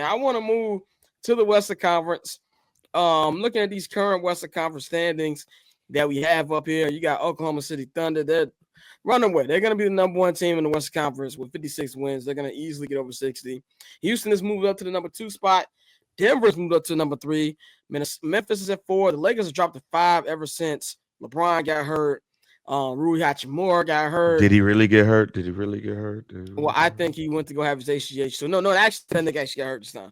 man. I want to move to the Western Conference. Looking at these current Western Conference standings that we have up here, you got Oklahoma City Thunder. They're running away. They're going to be the number one team in the Western Conference with 56 wins. They're going to easily get over 60. Houston has moved up to the number 2 spot. Denver's moved up to number 3. Memphis is at 4. The Lakers have dropped to 5 ever since LeBron got hurt. Rui Hachimura got hurt. Did he really get hurt? Well, I think he went to go have his ACH. So no, actually, I think actually got hurt this time.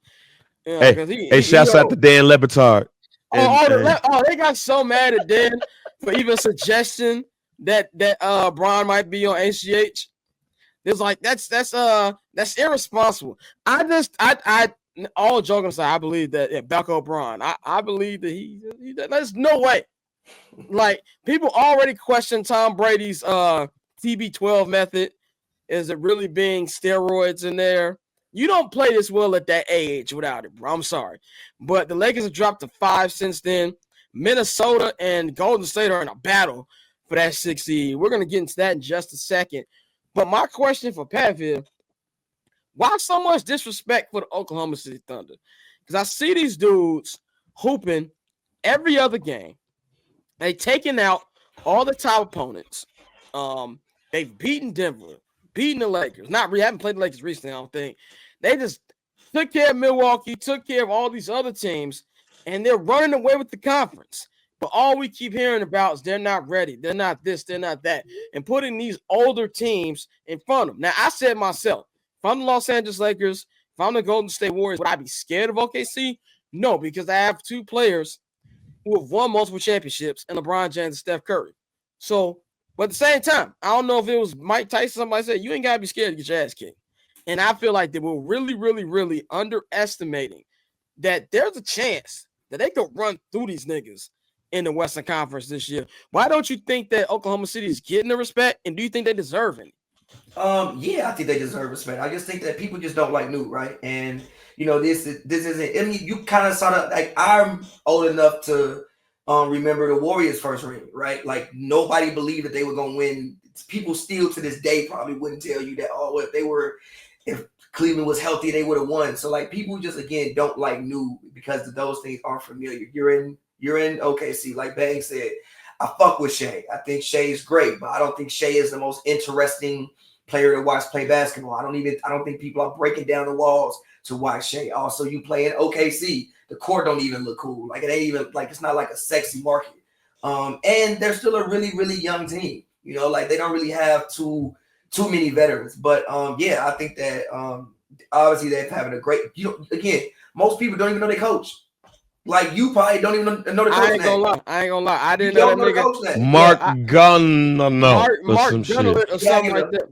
Hey, shouts out to Dan Lebatard. They got so mad at Dan for even suggesting that Bron might be on ACH. There's like that's irresponsible. I all joking aside, I believe that Belko Bron. I believe that he there's no way. Like people already question Tom Brady's TB12 method. Is it really being steroids in there? You don't play this well at that age without it, bro. I'm sorry. But the Lakers have dropped to 5 since then. Minnesota and Golden State are in a battle for that 6th seed. We're going to get into that in just a second. But my question for Pavy, why so much disrespect for the Oklahoma City Thunder? Because I see these dudes hooping every other game. They taking out all the top opponents. They've beaten Denver, beaten the Lakers. We haven't played the Lakers recently, I don't think. They just took care of Milwaukee, took care of all these other teams, and they're running away with the conference. But all we keep hearing about is they're not ready. They're not this, they're not that. And putting these older teams in front of them. Now, I said myself, if I'm the Los Angeles Lakers, if I'm the Golden State Warriors, would I be scared of OKC? No, because I have 2 players who have won multiple championships, and LeBron James and Steph Curry. So, but at the same time, I don't know if it was Mike Tyson, somebody said, you ain't got to be scared to get your ass kicked. And I feel like they were really, really, really underestimating that there's a chance that they could run through these niggas in the Western Conference this year. Why don't you think that Oklahoma City is getting the respect, and do you think they deserve it? Yeah, I think they deserve respect. I just think that people just don't like new, right? And this isn't. I mean, you kind of sort of like I'm old enough to remember the Warriors' first ring, right? Like nobody believed that they were gonna win. People still to this day probably wouldn't tell you that. Oh, if Cleveland was healthy, they would have won. So like people just again don't like new because those things aren't familiar. You're in OKC, like Bang said. I fuck with Shea. I think Shea is great, but I don't think Shea is the most interesting player to watch play basketball. I don't think people are breaking down the walls to watch Shea. Also, you play in OKC, the court don't even look cool. Like it ain't even like it's not like a sexy market. And they're still a really, really young team. Like they don't really have too many veterans. But yeah, I think that obviously they're having a great. Again, most people don't even know their coach. Like you probably don't even know the coach name. I ain't gonna lie. I didn't know that nigga. Mark Gunn, Mark Gunn or something like that.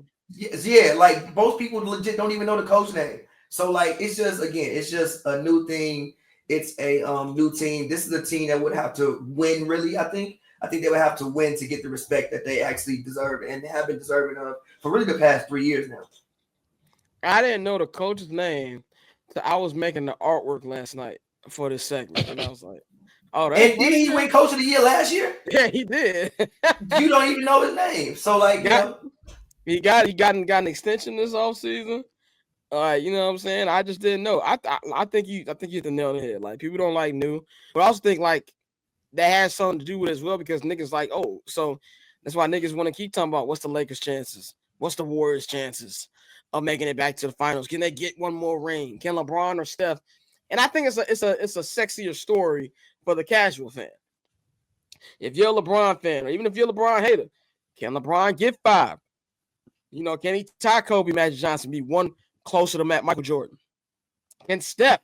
Yeah, like most people legit don't even know the coach name. So like it's just a new thing. It's a new team. This is a team that would have to win, really. I think they would have to win to get the respect that they actually deserve and have been deserving of for really the past 3 years now. I didn't know the coach's name. So I was making the artwork last night for this segment, and I was like, "Oh, that's and did he win Coach of the Year last year? Yeah, he did. You don't even know his name, so like, he got an extension this offseason. You know what I'm saying? I just didn't know. I think you hit the nail on the head. Like people don't like new, but I also think like that has something to do with it as well because niggas like so that's why niggas want to keep talking about what's the Lakers' chances, what's the Warriors' chances of making it back to the finals. Can they get one more ring? Can LeBron or Steph? And I think it's a sexier story for the casual fan. If you're a LeBron fan, or even if you're a LeBron hater, can LeBron get 5? Can he tie Kobe, Magic Johnson, be one closer to Michael Jordan? Can Steph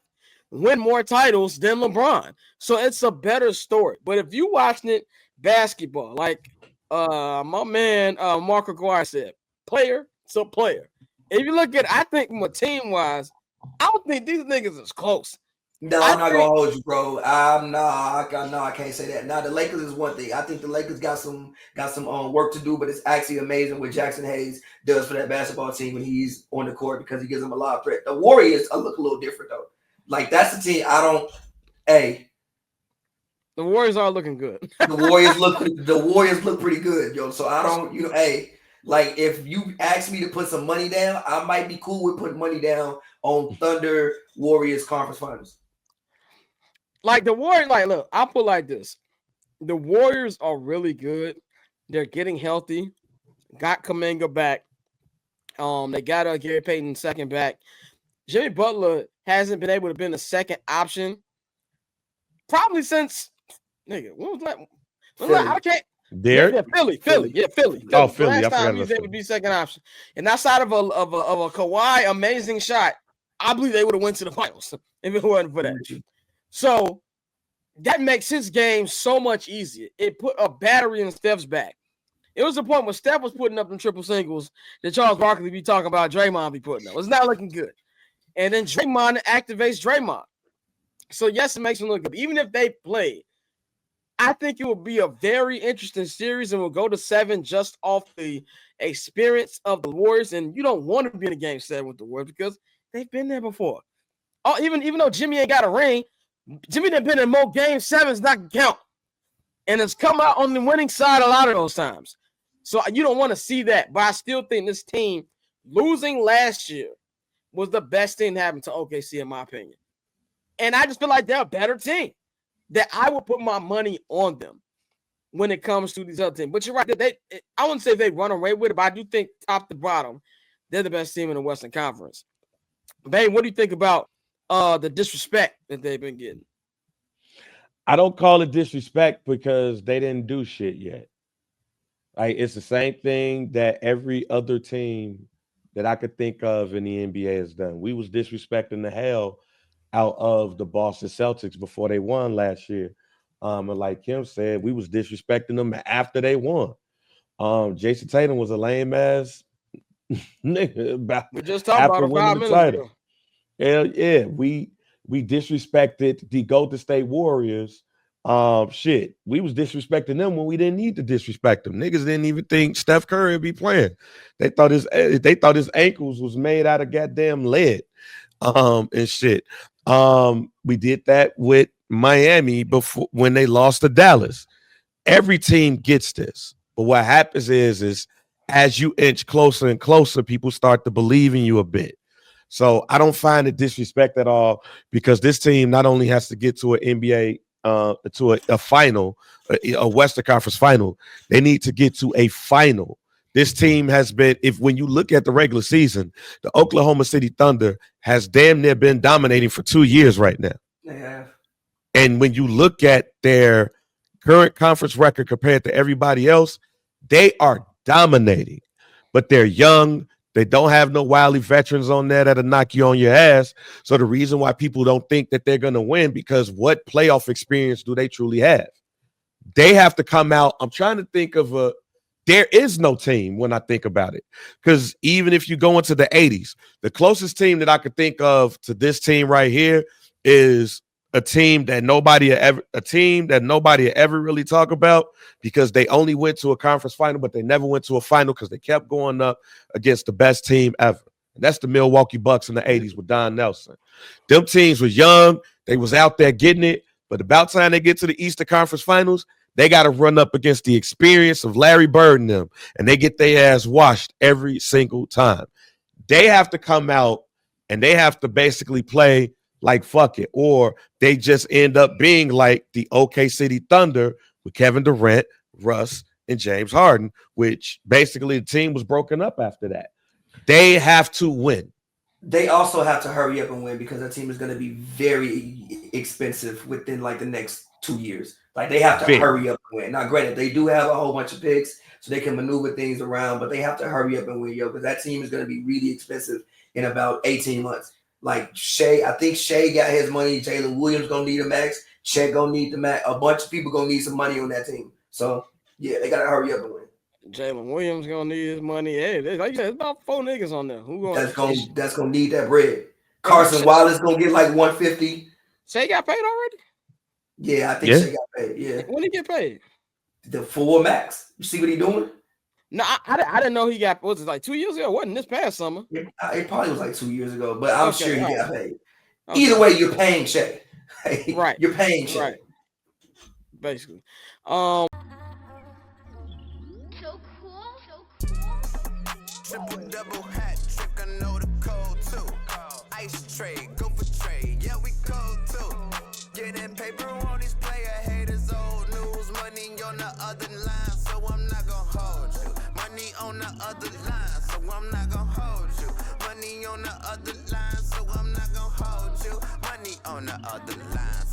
win more titles than LeBron? So it's a better story. But if you watching it basketball, like my man Mark Aguirre said, player to player. If you look at it, I think from a team-wise, I don't think these niggas is close. No, I'm not gonna hold you, bro. I can't say that. Now the Lakers is one thing. I think the Lakers got some work to do, but it's actually amazing what Jackson Hayes does for that basketball team when he's on the court because he gives them a lot of threat. The Warriors look a little different though. Like that's the team. The Warriors are looking good. The Warriors look pretty good, yo. So I don't, Like, if you ask me to put some money down, I might be cool with putting money down on Thunder Warriors conference finals. Like the Warriors, like look, I'll put like this. The Warriors are really good. They're getting healthy. Got Kuminga back. They got Gary Payton second back. Jimmy Butler hasn't been able to be a second option probably since nigga. What was that? I can't. Derek? Yeah, Philly. Oh, Philly. Last time he was able to be second option, and outside of a Kawhi amazing shot, I believe they would have went to the finals if it wasn't for that. So that makes his game so much easier. It put a battery in Steph's back. It was the point where Steph was putting up them triple singles that Charles Barkley be talking about Draymond be putting up. It's not looking good. And then Draymond activates Draymond. So yes, it makes him look good. Even if they play, I think it will be a very interesting series and we'll go to 7 just off the experience of the Warriors. And you don't want to be in a game 7 with the Warriors because they've been there before. Even though Jimmy ain't got a ring, Jimmy done been in more game 7s not can count. And it's come out on the winning side a lot of those times. So you don't want to see that. But I still think this team losing last year was the best thing that happened to OKC, in my opinion. And I just feel like they're a better team. That I would put my money on them when it comes to these other teams. But you're right. I wouldn't say they run away with it, but I do think top to bottom, they're the best team in the Western Conference. Babe, what do you think about the disrespect that they've been getting? I don't call it disrespect because they didn't do shit yet. Like, it's the same thing that every other team that I could think of in the NBA has done. We was disrespecting the hell out of the Boston Celtics before they won last year. And like Kim said, we was disrespecting them after they won. Jason Tatum was a lame ass nigga. We just talked about him 5 minutes ago. Hell yeah, we disrespected the Golden State Warriors. Shit, we was disrespecting them when we didn't need to disrespect them. Niggas didn't even think Steph Curry would be playing. They thought his ankles was made out of goddamn lead. And shit. We did that with Miami before when they lost to Dallas. Every team gets this, but what happens is as you inch closer and closer, people start to believe in you a bit. So I don't find it disrespect at all because this team not only has to get to an NBA, to a final, a Western Conference final, they need to get to a final. This team has been, when you look at the regular season, the Oklahoma City Thunder has damn near been dominating for 2 years right now. Yeah. And when you look at their current conference record compared to everybody else, they are dominating. But they're young. They don't have no wily veterans on there that'll knock you on your ass. So the reason why people don't think that they're going to win, because what playoff experience do they truly have? They have to come out. I'm trying to think of there is no team when I think about it. Because even if you go into the 80s, the closest team that I could think of to this team right here is a team that nobody ever really talk about because they only went to a conference final, but they never went to a final because they kept going up against the best team ever. And that's the Milwaukee Bucks in the 80s with Don Nelson. Them teams was young. They was out there getting it. But about time they get to the Eastern Conference Finals, they got to run up against the experience of Larry Bird and them, and they get their ass washed every single time. They have to come out and they have to basically play like fuck it, or they just end up being like the OKC Thunder with Kevin Durant, Russ, and James Harden, which basically the team was broken up after that. They have to win. They also have to hurry up and win because that team is going to be very expensive within like the next 2 years. Like they have to hurry up and win. Now, granted, they do have a whole bunch of picks, so they can maneuver things around, but they have to hurry up and win, because that team is going to be really expensive in about 18 months. Like Shea, I think Shea got his money. Jalen Williams gonna need a max. Shea gonna need the max. A bunch of people gonna need some money on that team. So yeah, they gotta hurry up and win. Jalen Williams gonna need his money. Hey, like you said, it's about 4 niggas on there. That's gonna need that bread. Carson Wallace gonna get like 150. Shea got paid already? Yeah, I think Shea got paid. Yeah. When he get paid? The full max. You see what he doing? No, I didn't know he got. Was it like 2 years ago? It wasn't this past summer? It probably was like 2 years ago, but I'm sure he got paid. Okay. Either way, you're paying Shea. Right. You're paying Shea. Right. Basically. Paper on these player haters, old news. Money on the other line, so I'm not gon' hold you. Money on the other line, so I'm not gon' hold you. Money on the other line, so I'm not gon' hold you. Money on the other line.